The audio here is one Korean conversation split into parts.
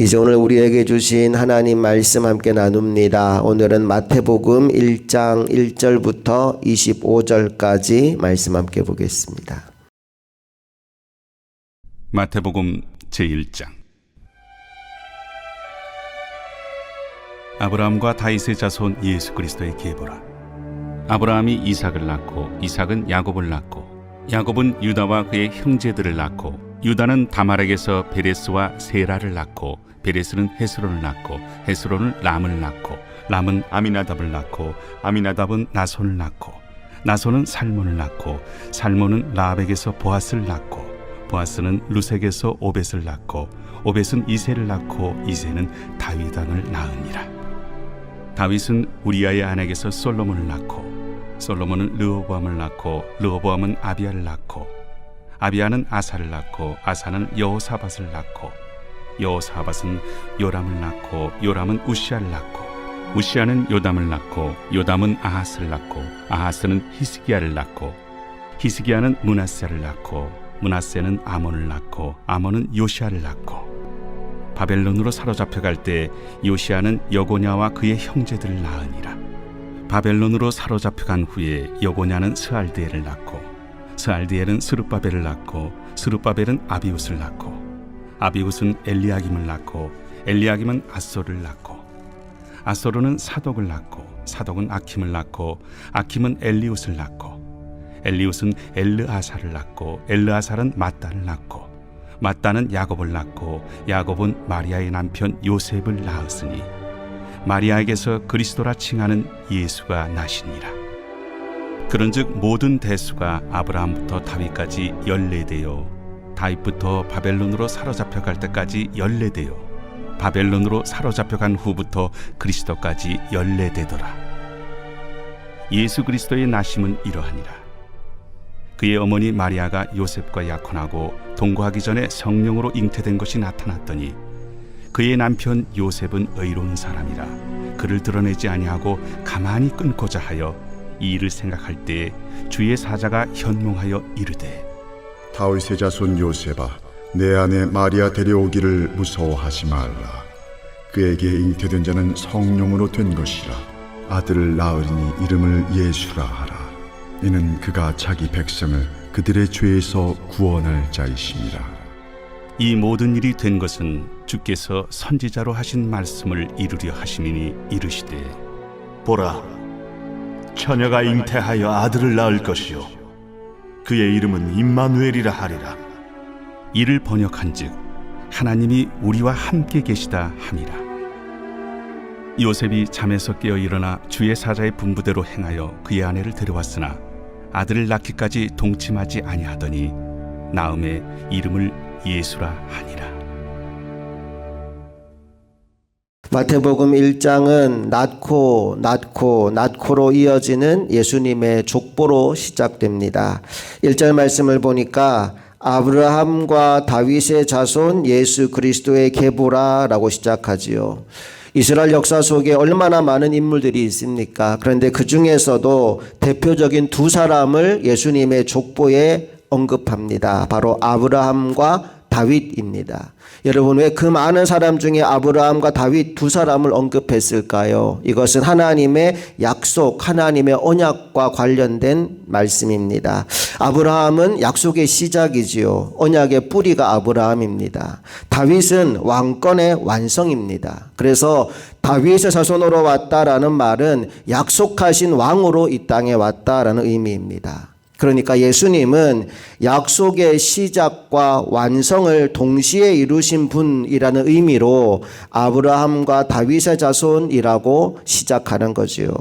이제 오늘 우리에게 주신 하나님 말씀 함께 나눕니다. 오늘은 마태복음 1장 1절부터 25절까지 말씀 함께 보겠습니다. 마태복음 제1장. 아브라함과 다윗의 자손 예수 그리스도의 계보라. 아브라함이 이삭을 낳고 이삭은 야곱을 낳고 야곱은 유다와 그의 형제들을 낳고 유다는 다말에게서 베레스와 세라를 낳고 베레스는 헤스론을 낳고 헤스론은 람을 낳고 람은 아미나답을 낳고 아미나답은 나손을 낳고 나손은 살몬을 낳고 살몬은 라합에게서 보아스를 낳고 보아스는 루색에서 오벳을 낳고 오벳은 이새를 낳고 이새는 다윗 왕을 낳으니라. 다윗은 우리아의 아내에게서 솔로몬을 낳고 솔로몬은 르호보암을 낳고 르호보암은 아비야를 낳고 아비야는 아사를 낳고 아사는 여호사밧을 낳고 여호사밧은 요람을 낳고 요람은 우시아를 낳고 우시아는 요담을 낳고 요담은 아하스를 낳고 아하스는 히스기야를 낳고 히스기야는 므낫세를 낳고 므낫세는 아몬을 낳고 아몬은 요시아를 낳고 바벨론으로 사로잡혀갈 때 요시아는 여고냐와 그의 형제들을 낳으니라. 바벨론으로 사로잡혀간 후에 여고냐는 스알드엘을 낳고 스알드엘은 스룹바벨을 낳고 스룹바벨은 아비웃을 낳고 아비웃은 엘리야김을 낳고 엘리야김은 아소를 낳고 아소르는 사독을 낳고 사독은 아킴을 낳고 아킴은 엘리웃을 낳고 엘리웃은 엘르아사를 낳고 엘르아살은 mat단을 낳고 mat단은 야곱을 낳고 야곱은 마리아의 남편 요셉을 낳았으니 마리아에게서 그리스도라 칭하는 예수가 나시니라. 그런즉 모든 대수가 아브라함부터 다윗까지 14대요 다윗부터 바벨론으로 사로잡혀갈 때까지 14대요 바벨론으로 사로잡혀간 후부터 그리스도까지 14대더라. 예수 그리스도의 나심은 이러하니라. 그의 어머니 마리아가 요셉과 약혼하고 동거하기 전에 성령으로 잉태된 것이 나타났더니 그의 남편 요셉은 의로운 사람이라 그를 드러내지 아니하고 가만히 끊고자 하여 이 일을 생각할 때에 주의 사자가 현몽하여 이르되 다윗의 자손 요셉아, 내 아내 마리아 데려오기를 무서워하지 말라. 그에게 잉태된 자는 성령으로 된 것이라. 아들을 낳으리니 이름을 예수라 하라. 이는 그가 자기 백성을 그들의 죄에서 구원할 자이심이라. 이 모든 일이 된 것은 주께서 선지자로 하신 말씀을 이루려 하심이니 이르시되 보라, 처녀가 잉태하여 아들을 낳을 것이요 그의 이름은 임마누엘이라 하리라. 이를 번역한즉 하나님이 우리와 함께 계시다 함이라. 요셉이 잠에서 깨어 일어나 주의 사자의 분부대로 행하여 그의 아내를 데려왔으나 아들을 낳기까지 동침하지 아니하더니 나음에 이름을 예수라 하니라. 마태복음 1장은 낳고로 이어지는 예수님의 족보로 시작됩니다. 1절 말씀을 보니까 아브라함과 다윗의 자손 예수 그리스도의 계보라라고 시작하지요. 이스라엘 역사 속에 얼마나 많은 인물들이 있습니까? 그런데 그 중에서도 대표적인 두 사람을 예수님의 족보에 언급합니다. 바로 아브라함과 다윗입니다. 여러분, 왜 그 많은 사람 중에 아브라함과 다윗 두 사람을 언급했을까요? 이것은 하나님의 약속, 하나님의 언약과 관련된 말씀입니다. 아브라함은 약속의 시작이지요. 언약의 뿌리가 아브라함입니다. 다윗은 왕권의 완성입니다. 그래서 다윗의 자손으로 왔다라는 말은 약속하신 왕으로 이 땅에 왔다라는 의미입니다. 그러니까 예수님은 약속의 시작과 완성을 동시에 이루신 분이라는 의미로 아브라함과 다윗의 자손이라고 시작하는 거지요.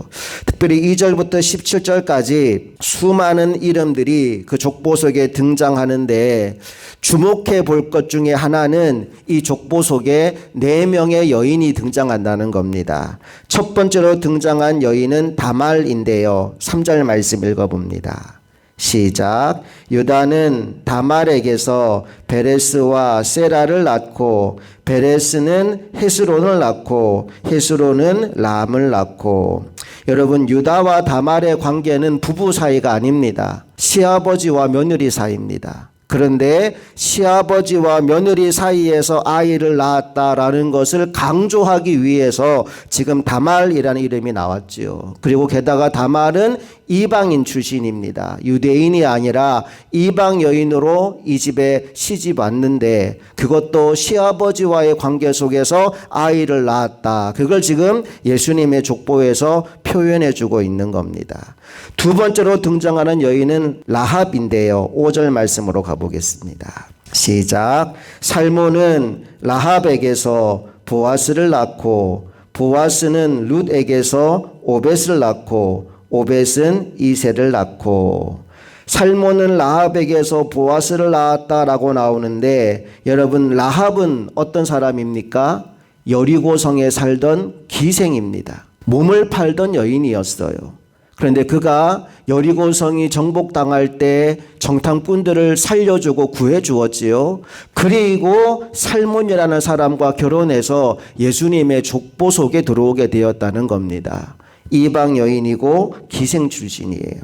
특별히 2절부터 17절까지 수많은 이름들이 그 족보 속에 등장하는데 주목해 볼 것 중에 하나는 이 족보 속에 4명의 여인이 등장한다는 겁니다. 첫 번째로 등장한 여인은 다말인데요. 3절 말씀 읽어봅니다. 시작. 유다는 다말에게서 베레스와 세라를 낳고 베레스는 헤스론을 낳고 헤스론은 람을 낳고. 여러분, 유다와 다말의 관계는 부부 사이가 아닙니다. 시아버지와 며느리 사이입니다. 그런데 시아버지와 며느리 사이에서 아이를 낳았다라는 것을 강조하기 위해서 지금 다말이라는 이름이 나왔지요. 그리고 게다가 다말은 이방인 출신입니다. 유대인이 아니라 이방 여인으로 이 집에 시집 왔는데 그것도 시아버지와의 관계 속에서 아이를 낳았다. 그걸 지금 예수님의 족보에서 표현해 주고 있는 겁니다. 두 번째로 등장하는 여인은 라합인데요. 5절 말씀으로 가보겠습니다. 시작. 살몬은 라합에게서 보아스를 낳고 보아스는 룻에게서 오벳을 낳고 오벳은 이새를 낳고. 살몬은 라합에게서 보아스를 낳았다라고 나오는데 여러분 라합은 어떤 사람입니까? 여리고성에 살던 기생입니다. 몸을 팔던 여인이었어요. 그런데 그가 여리고성이 정복당할 때 정탐꾼들을 살려주고 구해주었지요. 그리고 살몬이라는 사람과 결혼해서 예수님의 족보 속에 들어오게 되었다는 겁니다. 이방 여인이고 기생 출신이에요.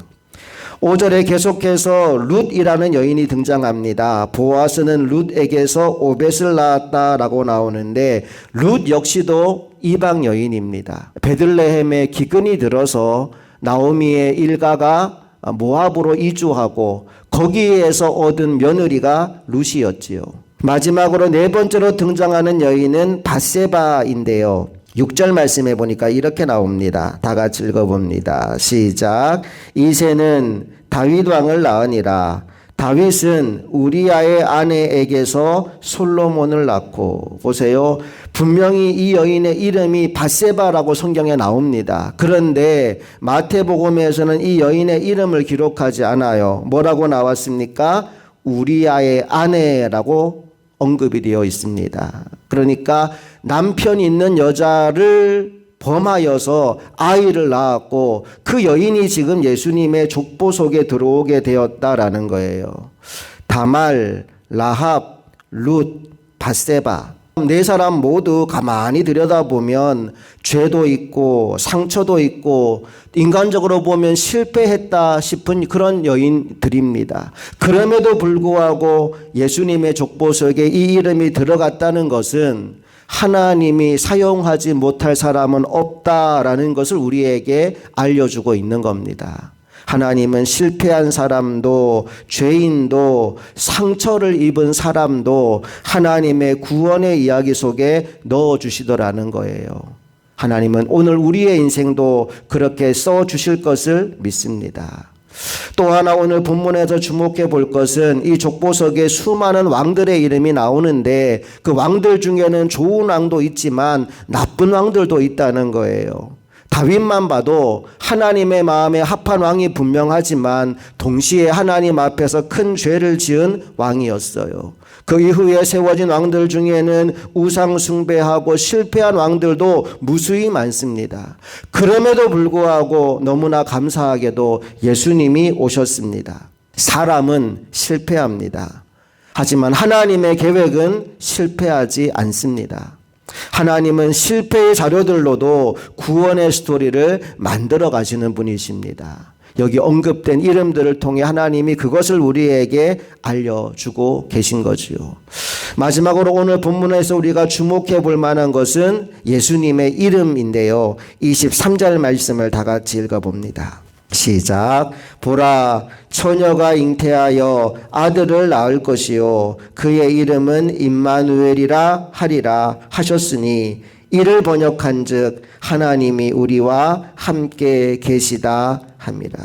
5절에 계속해서 룻이라는 여인이 등장합니다. 보아스는 룻에게서 오벳을 낳았다라고 나오는데 룻 역시도 이방 여인입니다. 베들레헴에 기근이 들어서 나오미의 일가가 모압으로 이주하고 거기에서 얻은 며느리가 룻이었지요. 마지막으로 네 번째로 등장하는 여인은 밧세바인데요. 6절 말씀해 보니까 이렇게 나옵니다. 다 같이 읽어봅니다. 시작. 이새는 다윗 왕을 낳으니라. 다윗은 우리아의 아내에게서 솔로몬을 낳고. 보세요. 분명히 이 여인의 이름이 밧세바라고 성경에 나옵니다. 그런데 마태복음에서는 이 여인의 이름을 기록하지 않아요. 뭐라고 나왔습니까? 우리아의 아내라고 언급이 되어 있습니다. 그러니까 남편 있는 여자를 범하여서 아이를 낳았고 그 여인이 지금 예수님의 족보 속에 들어오게 되었다라는 거예요. 다말, 라합, 룻, 밧세바 네 사람 모두 가만히 들여다보면 죄도 있고 상처도 있고 인간적으로 보면 실패했다 싶은 그런 여인들입니다. 그럼에도 불구하고 예수님의 족보 속에 이 이름이 들어갔다는 것은 하나님이 사용하지 못할 사람은 없다라는 것을 우리에게 알려주고 있는 겁니다. 하나님은 실패한 사람도 죄인도 상처를 입은 사람도 하나님의 구원의 이야기 속에 넣어주시더라는 거예요. 하나님은 오늘 우리의 인생도 그렇게 써주실 것을 믿습니다. 또 하나 오늘 본문에서 주목해 볼 것은 이 족보석에 수많은 왕들의 이름이 나오는데 그 왕들 중에는 좋은 왕도 있지만 나쁜 왕들도 있다는 거예요. 다윗만 봐도 하나님의 마음에 합한 왕이 분명하지만 동시에 하나님 앞에서 큰 죄를 지은 왕이었어요. 그 이후에 세워진 왕들 중에는 우상 숭배하고 실패한 왕들도 무수히 많습니다. 그럼에도 불구하고 너무나 감사하게도 예수님이 오셨습니다. 사람은 실패합니다. 하지만 하나님의 계획은 실패하지 않습니다. 하나님은 실패의 자료들로도 구원의 스토리를 만들어 가시는 분이십니다. 여기 언급된 이름들을 통해 하나님이 그것을 우리에게 알려주고 계신 거지요. 마지막으로 오늘 본문에서 우리가 주목해 볼 만한 것은 예수님의 이름인데요. 23절 말씀을 다 같이 읽어봅니다. 시작. 보라, 처녀가 잉태하여 아들을 낳을 것이요 그의 이름은 임마누엘이라 하리라 하셨으니 이를 번역한즉 하나님이 우리와 함께 계시다 함이라.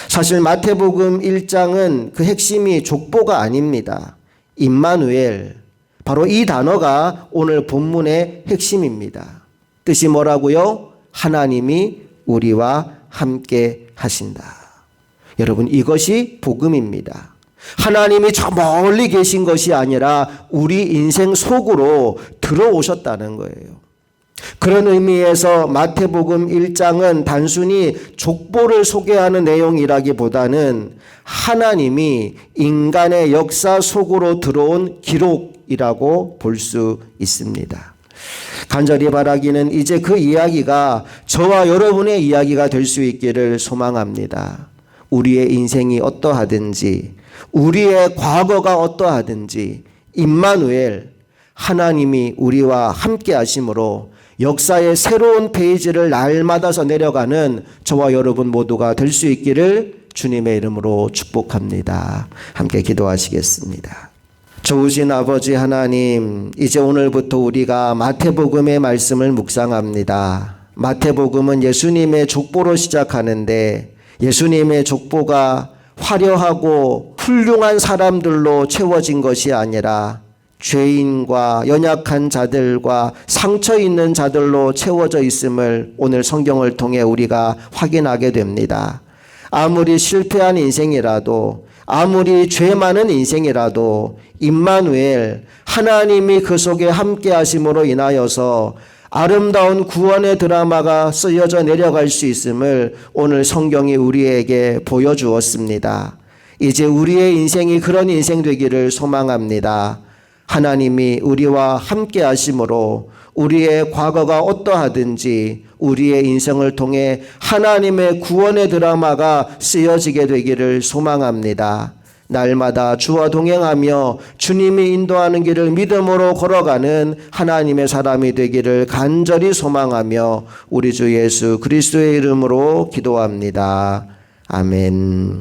사실 마태복음 1장은 그 핵심이 족보가 아닙니다. 임마누엘, 바로 이 단어가 오늘 본문의 핵심입니다. 뜻이 뭐라고요? 하나님이 우리와 함께 하신다. 여러분, 이것이 복음입니다. 하나님이 저 멀리 계신 것이 아니라 우리 인생 속으로 들어오셨다는 거예요. 그런 의미에서 마태복음 1장은 단순히 족보를 소개하는 내용이라기보다는 하나님이 인간의 역사 속으로 들어온 기록이라고 볼 수 있습니다. 간절히 바라기는 이제 그 이야기가 저와 여러분의 이야기가 될 수 있기를 소망합니다. 우리의 인생이 어떠하든지 우리의 과거가 어떠하든지 임마누엘 하나님이 우리와 함께 하심으로 역사의 새로운 페이지를 날마다서 내려가는 저와 여러분 모두가 될 수 있기를 주님의 이름으로 축복합니다. 함께 기도하시겠습니다. 좋으신 아버지 하나님, 이제 오늘부터 우리가 마태복음의 말씀을 묵상합니다. 마태복음은 예수님의 족보로 시작하는데 예수님의 족보가 화려하고 훌륭한 사람들로 채워진 것이 아니라 죄인과 연약한 자들과 상처 있는 자들로 채워져 있음을 오늘 성경을 통해 우리가 확인하게 됩니다. 아무리 실패한 인생이라도 아무리 죄 많은 인생이라도 임마누엘 하나님이 그 속에 함께 하심으로 인하여서 아름다운 구원의 드라마가 쓰여져 내려갈 수 있음을 오늘 성경이 우리에게 보여주었습니다. 이제 우리의 인생이 그런 인생 되기를 소망합니다. 하나님이 우리와 함께 하심으로 우리의 과거가 어떠하든지 우리의 인생을 통해 하나님의 구원의 드라마가 쓰여지게 되기를 소망합니다. 날마다 주와 동행하며 주님이 인도하는 길을 믿음으로 걸어가는 하나님의 사람이 되기를 간절히 소망하며 우리 주 예수 그리스도의 이름으로 기도합니다. 아멘.